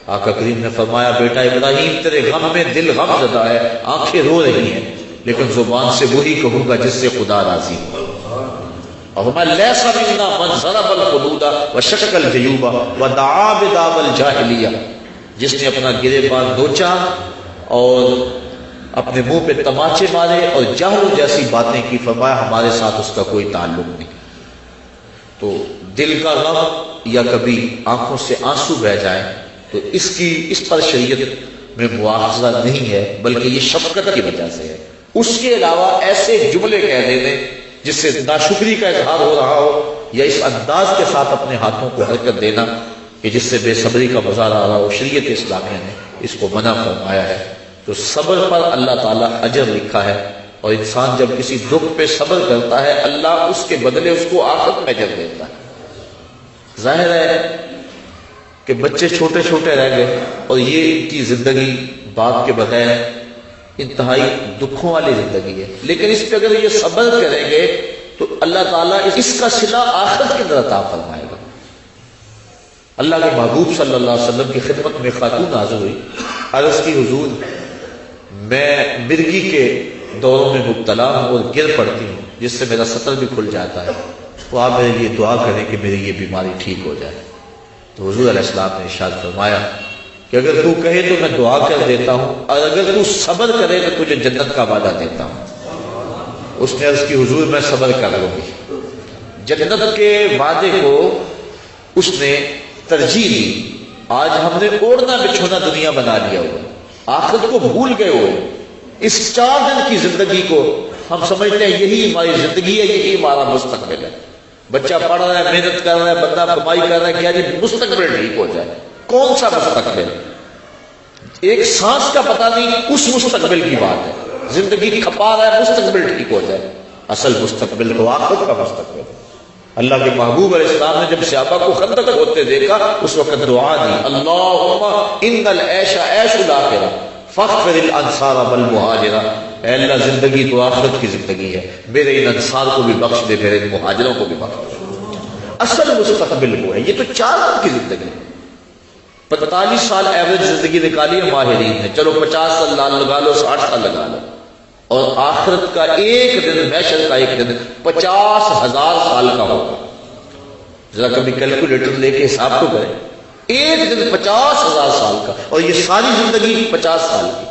آقا کریم نے فرمایا بیٹا ابراہیم تیرے غم میں دل غم زدہ ہے، آنکھیں رو رہی ہیں، لیکن زبان سے وہی کہوں گا جس سے خدا راضی ہو۔ اور فرمایا لیس منا من ضرب الخدود وشق الجیوب ودعا بدعوى الجاہلیہ، جس نے اپنا گریبان نوچا اور اپنے منہ پہ تماچے مارے اور جہل جیسی باتیں کی، فرمایا ہمارے ساتھ اس کا کوئی تعلق نہیں۔ تو دل کا غم یا کبھی آنکھوں سے آنسو بہ جائیں تو اس پر شریعت میں مواخذہ نہیں ہے، بلکہ یہ شفقت کی وجہ سے ہے۔ اس کے علاوہ ایسے جملے کہہ دینے جس سے ناشکری کا اظہار ہو رہا ہو، یا اس انداز کے ساتھ اپنے ہاتھوں کو حرکت دینا کہ جس سے بے صبری کا مظاہرہ آ رہا ہو، شریعت اسلامیہ نے اس کو منع فرمایا ہے۔ تو صبر پر اللہ تعالیٰ اجر لکھا ہے، اور انسان جب کسی دکھ پہ صبر کرتا ہے اللہ اس کے بدلے اس کو آخرت میں اجر دیتا ہے۔ ظاہر ہے کہ بچے چھوٹے چھوٹے رہ گئے اور یہ ان کی زندگی باپ کے بغیر انتہائی دکھوں والی زندگی ہے، لیکن اس پہ اگر یہ صبر کریں گے تو اللہ تعالیٰ اس کا صلہ آخرت کے اندر عطا فرمائے گا۔ اللہ کے محبوب صلی اللہ علیہ وسلم کی خدمت میں خاتون حاضر ہوئی، عرض کی حضور میں مرگی کے دوروں میں مبتلا ہوں اور گر پڑتی ہوں جس سے میرا سطر بھی کھل جاتا ہے، تو آپ میرے لیے دعا کریں کہ میری یہ بیماری ٹھیک ہو جائے۔ تو حضور علیہ السلام نے ارشاد فرمایا کہ اگر تو کہے تو میں دعا کر دیتا ہوں، اور اگر تو صبر کرے تو تجھے جنت کا وعدہ دیتا ہوں۔ اس نے عرض کی حضور میں صبر کر لوں گی. جنت کے وعدے کو اس نے ترجیح دی. آج ہم نے اوڑھنا بچھونا دنیا بنا لیا ہوا, آخرت کو بھول گئے ہوئے. اس 4 دن کی زندگی کو ہم سمجھتے ہیں یہی ہماری زندگی ہے, یہی ہمارا مستقبل ہے. بچہ پڑھ رہا ہے, محنت کر رہا ہے, بندہ کمائی کر رہا ہے, کیا جی مستقبل ٹھیک ہو جائے. کون سا مستقبل؟ ایک سانس کا پتہ نہیں, اس مستقبل کی بات ہے. زندگی کھپا رہا ہے, مستقبل ٹھیک ہو جائے. اصل مستقبل تو آخرت کا مستقبل ہے. اللہ کے محبوب علیہ السلام نے جب صحابہ کو خندق ہوتے دیکھا اس وقت دعا دی, اللہم ان العیش عیش الاخرہ فاغفر الانصار والمہاجرہ. اے اللہ زندگی تو آخرت کی زندگی ہے, میرے ان انصار کو بھی بخش دے, میرے ان مہاجروں کو بھی بخش دے. اصل مستقبل وہ ہے. یہ تو 4 دن کی زندگی ہے. 45 سال ایوریج زندگی نکالی ہے ماہرین نے, چلو 50 سال لگا لو, 60 سال لگا لو, اور آخرت کا ایک دن, محشر کا ایک دن 50,000 سال کا ہوگا. ذرا کبھی کیلکولیٹر لے کے حساب تو کریں, ایک دن 50,000 سال کا, اور یہ ساری زندگی 50 سال کی.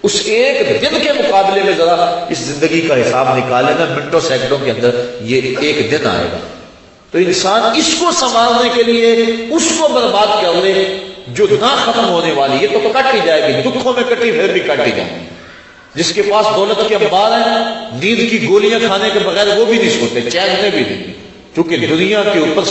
اس ایک دن کے مقابلے میں ذرا اس زندگی کا حساب نکالے نا, منٹوں سیکنڈوں کے اندر یہ ایک دن آئے گا. تو انسان اس کو سنبھالنے کے لیے اس کو برباد کر لے جو نہ ختم ہونے والی ہے, تو کٹ ہی جائے گی. دکھوں میں کٹی پھر بھی کٹ ہی جائے گی. جس کے پاس دولت کے انبار ہیں, نیند کی گولیاں کھانے کے بغیر وہ بھی نہیں سوتے, چین میں بھی نہیں. کیونکہ دنیا کے اوپر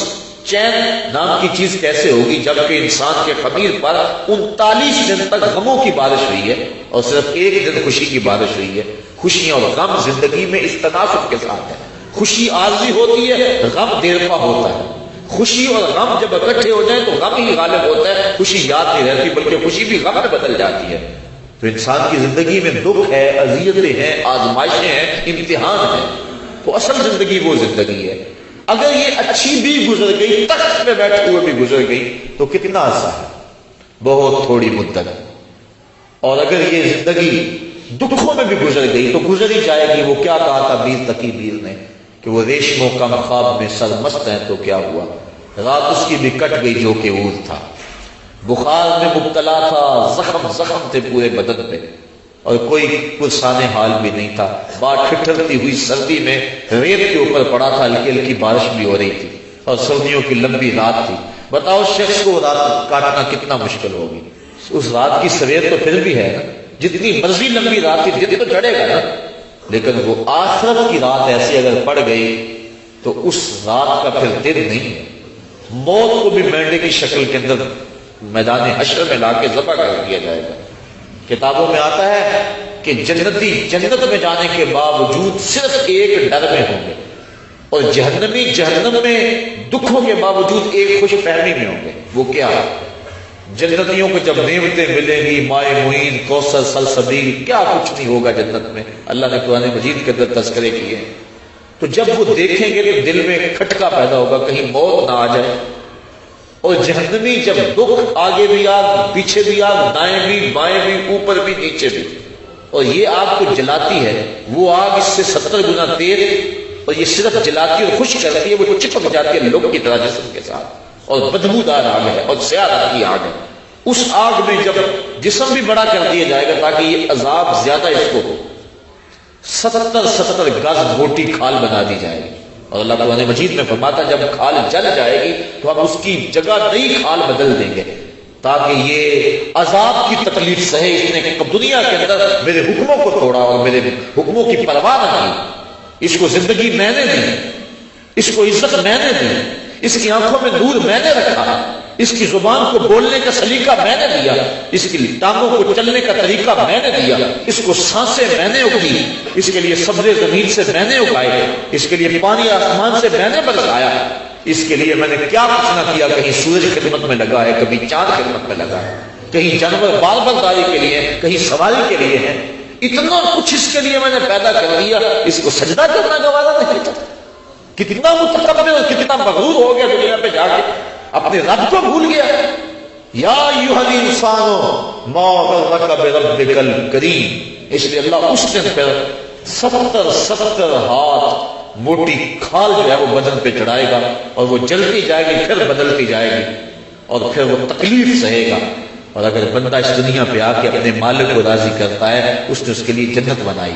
چین نام کی چیز کیسے ہوگی جبکہ انسان کے خمیر پر 39 دن تک غموں کی بارش ہوئی ہے اور صرف ایک دن خوشی کی بارش ہوئی ہے. خوشیاں اور غم زندگی میں اس تناسب کے ساتھ ہے. خوشی عارضی ہوتی ہے, غم دیرپا ہوتا ہے. خوشی اور غم جب اکٹھے ہو جائیں تو غم ہی غالب ہوتا ہے, خوشی یاد نہیں رہتی بلکہ خوشی بھی غم میں بدل جاتی ہے. تو انسان کی زندگی میں دکھ ہے, اذیتیں ہیں, آزمائشیں ہیں, امتحان ہیں. تو اصل زندگی وہ زندگی ہے. اگر یہ اچھی بھی گزر گئی, تخت پہ بیٹھے ہوئے بھی گزر گئی, تو کتنا عرصہ ہے, بہت تھوڑی مدت. اور اگر یہ زندگی دکھوں میں بھی گزر گئی تو گزر ہی جائے گی. وہ کیا کہا تھا میر تقی میر نے کہ وہ ریشموں کا خواب میں سرمست ہیں تو کیا ہوا, رات اس کی بھی کٹ گئی جو کہ عود تھا. بخار میں مبتلا تھا, زخم زخم تھے پورے بدن پہ, اور کوئی پرسان حال بھی نہیں تھا. بات ٹھٹھرتی ہوئی سردی میں ریت کے اوپر پڑا تھا, ہلکی ہلکی بارش بھی ہو رہی تھی اور سردیوں کی لمبی رات تھی. بتاؤ شخص کو رات کاٹنا کتنا مشکل ہوگی. اس رات کی سویر تو پھر بھی ہے نا, جتنی مرضی لمبی رات تھی دن تو چڑھے گا نا, لیکن وہ آخرت کی رات ایسی اگر پڑ گئی تو اس رات کا پھر دن نہیں ہے. موت کو بھی مینڈے کی شکل کے اندر میدان حشر میں لا کے ذبح کر دیا جائے گا. کتابوں میں آتا ہے کہ جنتی جنت میں جانے کے باوجود صرف ایک ڈر میں ہوں گے, اور جہنمی جہنم میں دکھوں کے باوجود ایک خوش فہمی میں ہوں گے. وہ کیا ہے؟ جنتیوں کو جب نعمتیں ملیں گی, مائے معین, کوثر, سلسبیل, کیا کچھ نہیں ہوگا جنت میں. اللہ نے قرآن مجید کے اندر تذکرے کیے. تو جب وہ دیکھیں گے تو دل میں کھٹکا پیدا ہوگا کہیں موت نہ آ جائے. اور جہنمی جب دکھ, آگے بھی آگ, پیچھے بھی آگ, دائیں بھی بائیں بھی, اوپر بھی نیچے بھی, اور یہ آگ کو جلاتی ہے, وہ آگ اس سے 70 گنا تیز, اور یہ صرف جلاتی اور خشک کرتی ہے, وہ چپک جاتی ہے لوگ کی طرح جسم کے ساتھ, اور بدبودار آگ ہے اور سیاہ رنگ کی آگ ہے. اس آگ میں جب جسم بھی بڑا کر دیا جائے گا تاکہ یہ عذاب زیادہ اس کو ہو, 70 گز موٹی کھال بنا دی جائے گی. اور اللہ قرآن مجید میں فرماتا جب کھال جل جائے گی تو ہم اس کی جگہ نئی کھال بدل دیں گے تاکہ یہ عذاب کی تکلیف سہے. اس نے دنیا کے اندر میرے حکموں کو توڑا اور میرے حکموں کی پرواہ نہ کی. اس کو زندگی میں نے دی, اس کو عزت میں نے دی, اس کی آنکھوں میں نور میں نے رکھا, اس کی زبان کو بولنے کا سلیقہ میں نے دیا, اس کی ٹانگوں کو چلنے کا طریقہ میں نے دیا, اس کو سانسیں میں نے اگی, اس کے لیے سبزے زمین سے میں نے اگائے, اس کے لیے پانی آسمان سے میں نے برسایا. اس کے لیے میں نے کیا کچھ نہ کیا. کہیں سورج خدمت میں لگا ہے, کبھی چاند خدمت میں لگا ہے, کہیں جانور بال برداری کے لیے, کہیں سواری کے لیے ہے. اتنا کچھ اس کے لیے میں نے پیدا کر دیا, اس کو سجدہ کرنا گوارا نہیں تھا. کتنا متکبر اور کتنا مغرور ہو گیا دنیا پہ جا کے, اپنے رب کو بھول گیا. یا ایھا الانسان ما غرک بربک الکریم. اس لیے اللہ اس دن پہ 70 ہاتھ موٹی کھال جو ہے وہ بدن پہ چڑھائے گا, اور وہ جلتی جائے گی, پھر بدلتی جائے گی, اور پھر وہ تکلیف سہے گا. اور اگر بندہ اس دنیا پہ آ کے اپنے مالک کو راضی کرتا ہے, اس نے اس کے لیے جنت بنائی.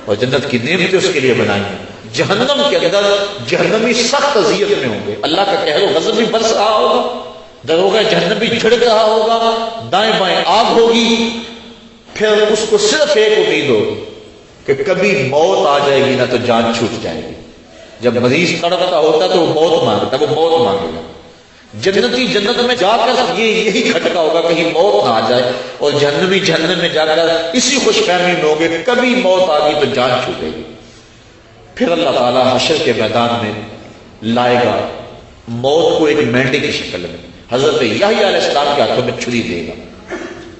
اور جنت کی نعمتیں اس کے لیے بنائی ہیں. جہنم کے اندر جہنمی سخت اذیت میں ہوں گے. اللہ کا قہر و غضب بھی برس رہا ہوگا, دروغہ جہنمی جھڑک رہا ہوگا, دائیں بائیں آگ ہوگی. پھر اس کو صرف ایک امید ہوگی کہ کبھی موت آ جائے گی نا تو جان چھوٹ جائے گی. جب مریض تڑپتا ہوتا تو وہ موت مانگتا, وہ موت مانگے گا. جنتی جنت میں جا کر یہی کھٹکا ہوگا کہیں موت نہ آ جائے, اور جہنمی جہنم میں جا کر اسی خوش فہمی میں ہوگے کبھی موت آ گئی تو جان چھوٹے گی. پھر اللہ تعالیٰ حشر کے میدان میں لائے گا موت کو ایک مینڈے کی شکل میں, حضرت یحییٰ علیہ السلام کے ہاتھوں میں چھری دے گا,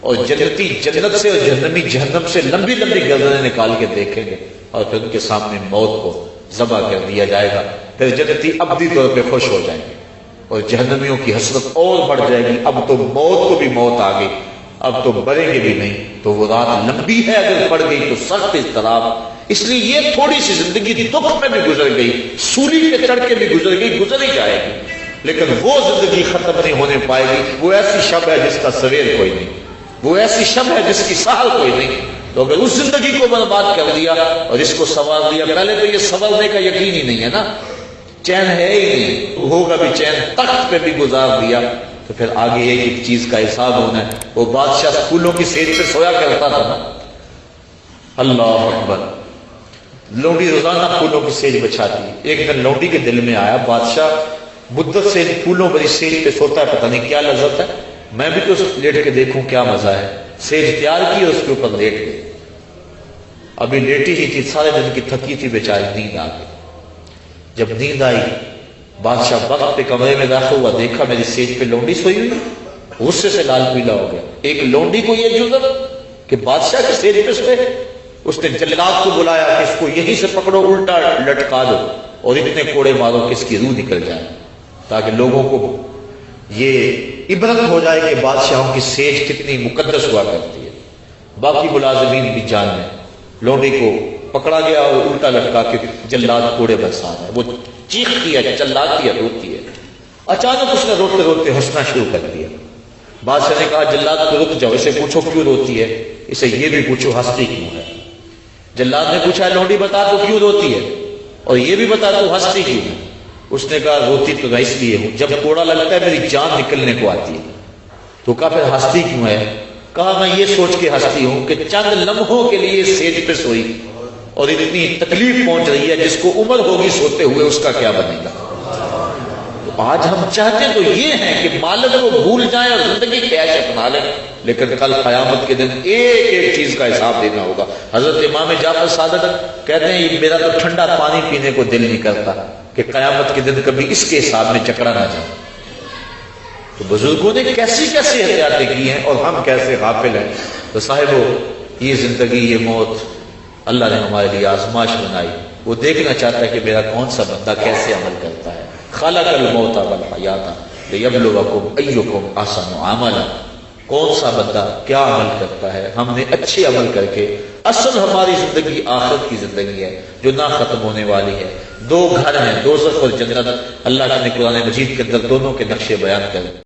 اور جنتی جنت سے اور جہنمی جہنم سے لمبی لمبی گردنیں نکال کے دیکھیں گے, اور پھر ان کے سامنے موت کو ذبح کر دیا جائے گا. پھر جنتی ابدی طور پہ خوش ہو جائیں گے, اور جہنمیوں کی حسرت اور بڑھ جائے گی. اب تو موت کو بھی موت آ گئی, اب تو مریں گے بھی نہیں. تو وہ رات لمبی ہے, اگر پڑ گئی تو سخت اضطراب. اس لیے یہ تھوڑی سی زندگی دکھ میں بھی گزر گئی, سولی پہ چڑھ کے بھی گزر گئی, گزر ہی جائے گی. لیکن وہ زندگی ختم نہیں ہونے پائے گی. وہ ایسی شب ہے جس کا سویر کوئی نہیں, وہ ایسی شب ہے جس کی سحر کوئی نہیں. تو اگر اس زندگی کو برباد کر دیا اور اس کو سنوار دیا, پہلے تو یہ سنورنے کا یقین ہی نہیں ہے نا, چین ہے ہی نہیں, ہوگا بھی چین, تخت پہ بھی گزار دیا, تو پھر آگے ایک چیز کا حساب ہونا ہے. وہ بادشاہ پھولوں کی سیج پہ سویا کرتا تھا نا, اللہ اکبر, لونڈی روزانہ پھولوں کی سیج بچھاتی. ایک دن لونڈی کے دل میں آیا بادشاہ مدت سے پھولوں والی سیج پہ سوتا ہے, پتہ نہیں کیا لذت ہے, میں بھی تو لیٹ کے دیکھوں کیا مزہ ہے. سیج تیار کی اور اس کے اوپر لیٹ گئی. ابھی لیٹی ہی تھی, سارے دن کی تھکی تھی بیچاری, نیند آ گئی. جب نیند آئی بادشاہ وقت پہ کمرے میں داخل ہوا, دیکھا میری سیج پہ لونڈی سوئی ہوئی, غصے سے لال پیلا ہو گیا. ایک لونڈی کو یہ جرأت کہ بادشاہ کی سیج پہ سوئے. اس نے جلاد کو بلایا کہ اس کو یہیں سے پکڑو, الٹا لٹکا دو اور اتنے کوڑے مارو کہ اس کی روح نکل جائے, تاکہ لوگوں کو یہ عبرت ہو جائے کہ بادشاہوں کی سیج کتنی مقدس ہوا کرتی ہے. باقی ملازمین بھی جان میں. لونڈی کو پکڑا گیا اور الٹا لٹکا کے جلاد کوڑے برسا رہا ہے. وہ چیختی ہے, چلاتی ہے, روتی ہے. اچانک اس نے روتے روتے ہنسنا شروع کر دیا. بادشاہ نے کہا جلاد کو رک جاؤ, اسے پوچھو کیوں روتی ہے, اسے یہ بھی پوچھو ہنستی کیوں ہے. جلاد نے پوچھا لونڈی بتا تو کیوں روتی ہے, اور یہ بھی بتا تو ہنستی کیوں ہے. اس نے کہا روتی تو میں اس لیے ہوں, جب کوڑا لگتا ہے میری جان نکلنے کو آتی ہے. تو کہا پھر ہنستی کیوں ہے. کہا میں یہ سوچ کے ہنستی ہوں کہ چند لمحوں کے لیے سیج پہ سوئی اور اتنی تکلیف پہنچ رہی ہے, جس کو عمر ہوگی سوتے ہوئے اس کا کیا بنے گا. تو آج ہم چاہتے تو یہ ہیں کہ مالک کو بھول جائیں اور زندگی کیش اپنا لیں, لیکن کل قیامت کے دن ایک ایک چیز کا حساب دینا ہوگا. حضرت امام جعفر صادق کہتے ہیں میرا تو ٹھنڈا پانی پینے کو دل نہیں کرتا کہ قیامت کے دن کبھی اس کے حساب میں چکرا نہ جائے. تو بزرگوں نے کیسی کیسی احتیاطیں کی ہیں اور ہم کیسے غافل ہیں. تو صاحبو, یہ زندگی, یہ موت اللہ نے ہمارے لیے آزمائش بنائی. وہ دیکھنا چاہتا ہے کہ میرا کون سا بندہ کیسے عمل کرتا ہے. خلق الموت والحیات لیبلوکم ایکم احسن عملا. کون سا بندہ کیا عمل کرتا ہے. ہم نے اچھے عمل کر کے, اصل ہماری زندگی آخرت کی زندگی ہے جو نہ ختم ہونے والی ہے. دو گھر ہیں, دوزخ اور جنت. اللہ نے قرآن مجید کے اندر دونوں کے نقشے بیان کر